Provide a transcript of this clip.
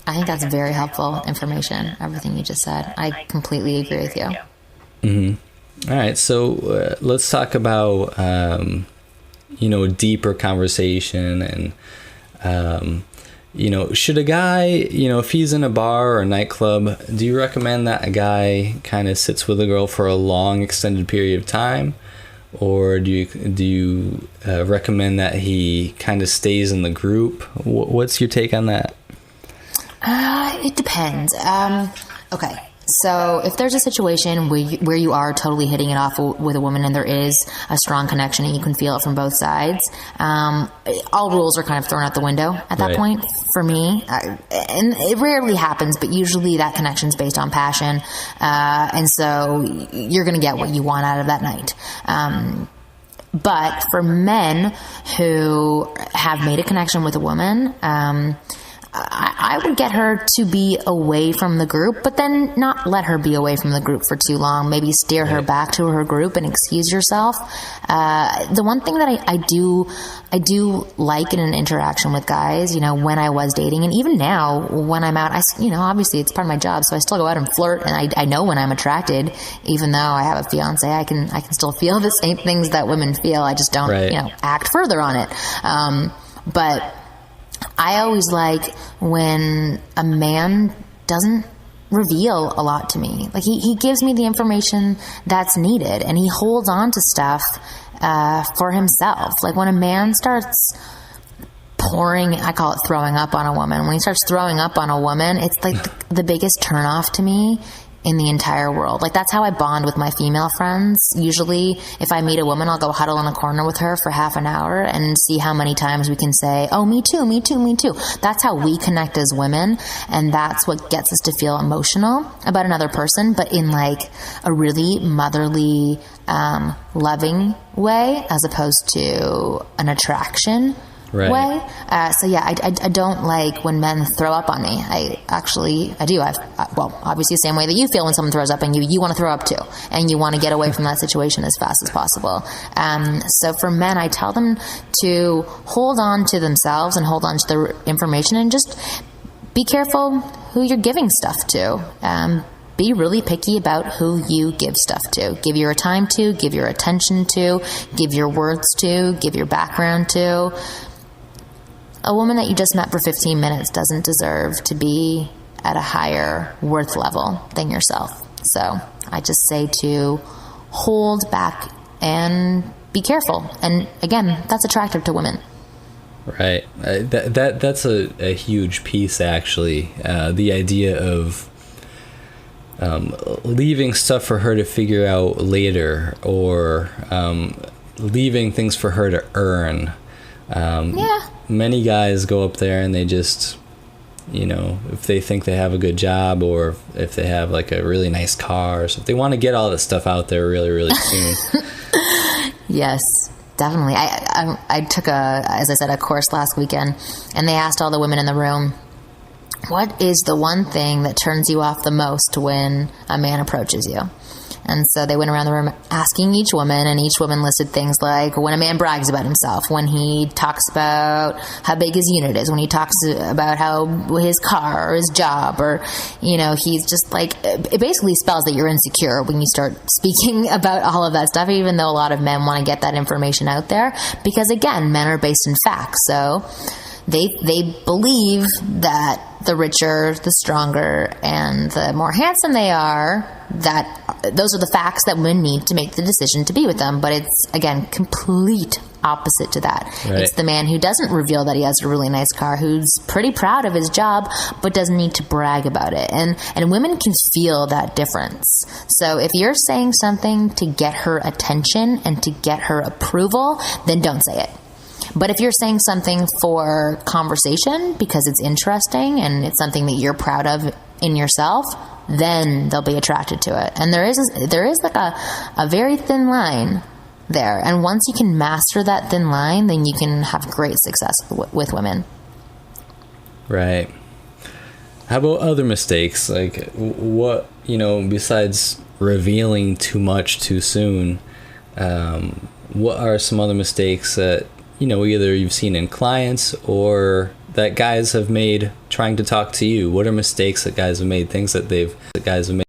I think that's very helpful information, everything you just said. I completely agree with you. All right, so let's talk about, deeper conversation and, should a guy, if he's in a bar or a nightclub, do you recommend that a guy kind of sits with a girl for a long, extended period of time? Or do you recommend that he kind of stays in the group? What's your take on that? It depends. Okay. So if there's a situation where you are totally hitting it off with a woman and there is a strong connection and you can feel it from both sides, all rules are kind of thrown out the window at that point for me. And it rarely happens, but usually that connection is based on passion. And so you're going to get what you want out of that night. But for men who have made a connection with a woman, I would get her to be away from the group, but then not let her be away from the group for too long. Maybe steer her back to her group and excuse yourself. The one thing that I do like in an interaction with guys, when I was dating, and even now when I'm out, obviously it's part of my job, so I still go out and flirt, and I know when I'm attracted, even though I have a fiance, I can still feel the same things that women feel. I just don't, act further on it. But I always like when a man doesn't reveal a lot to me. Like he gives me the information that's needed and he holds on to stuff for himself. Like when a man starts pouring, I call it throwing up on a woman. When he starts throwing up on a woman, it's like the biggest turnoff to me in the entire world. Like that's how I bond with my female friends. Usually if I meet a woman, I'll go huddle in a corner with her for half an hour and see how many times we can say, oh, me too, me too, me too. That's how we connect as women. And that's what gets us to feel emotional about another person, but in like a really motherly, loving way as opposed to an attraction way. So yeah, I don't like when men throw up on me. I do. Obviously the same way that you feel when someone throws up on you, you want to throw up too. And you want to get away from that situation as fast as possible. So for men, I tell them to hold on to themselves and hold on to the information and just be careful who you're giving stuff to. Be really picky about who you give stuff to. Give your time to, give your attention to, give your words to, give your background to. A woman that you just met for 15 minutes doesn't deserve to be at a higher worth level than yourself. So I just say to hold back and be careful. And again, that's attractive to women. Right. That's a huge piece, actually. The idea of leaving stuff for her to figure out later, or leaving things for her to earn. Many guys go up there and they just, if they think they have a good job or if they have like a really nice car, so if they want to get all this stuff out there really, really soon. Yes, definitely. I took as I said, a course last weekend, and they asked all the women in the room, what is the one thing that turns you off the most when a man approaches you? And so they went around the room asking each woman, and each woman listed things like when a man brags about himself, when he talks about how big his unit is, when he talks about how his car or his job, or, he's just like, it basically spells that you're insecure when you start speaking about all of that stuff, even though a lot of men want to get that information out there, because again, men are based in facts. So they believe that the richer, the stronger, and the more handsome they are, that those are the facts that women need to make the decision to be with them. But it's, again, complete opposite to that. Right. It's the man who doesn't reveal that he has a really nice car, who's pretty proud of his job, but doesn't need to brag about it. And women can feel that difference. So if you're saying something to get her attention and to get her approval, then don't say it. But if you're saying something for conversation because it's interesting and it's something that you're proud of in yourself, then they'll be attracted to it. And there is like a very thin line there. And once you can master that thin line, then you can have great success with women. Right. How about other mistakes? Like what, besides revealing too much too soon, what are some other mistakes that, either you've seen in clients or that guys have made trying to talk to you? What are mistakes that guys have made? Things that guys have made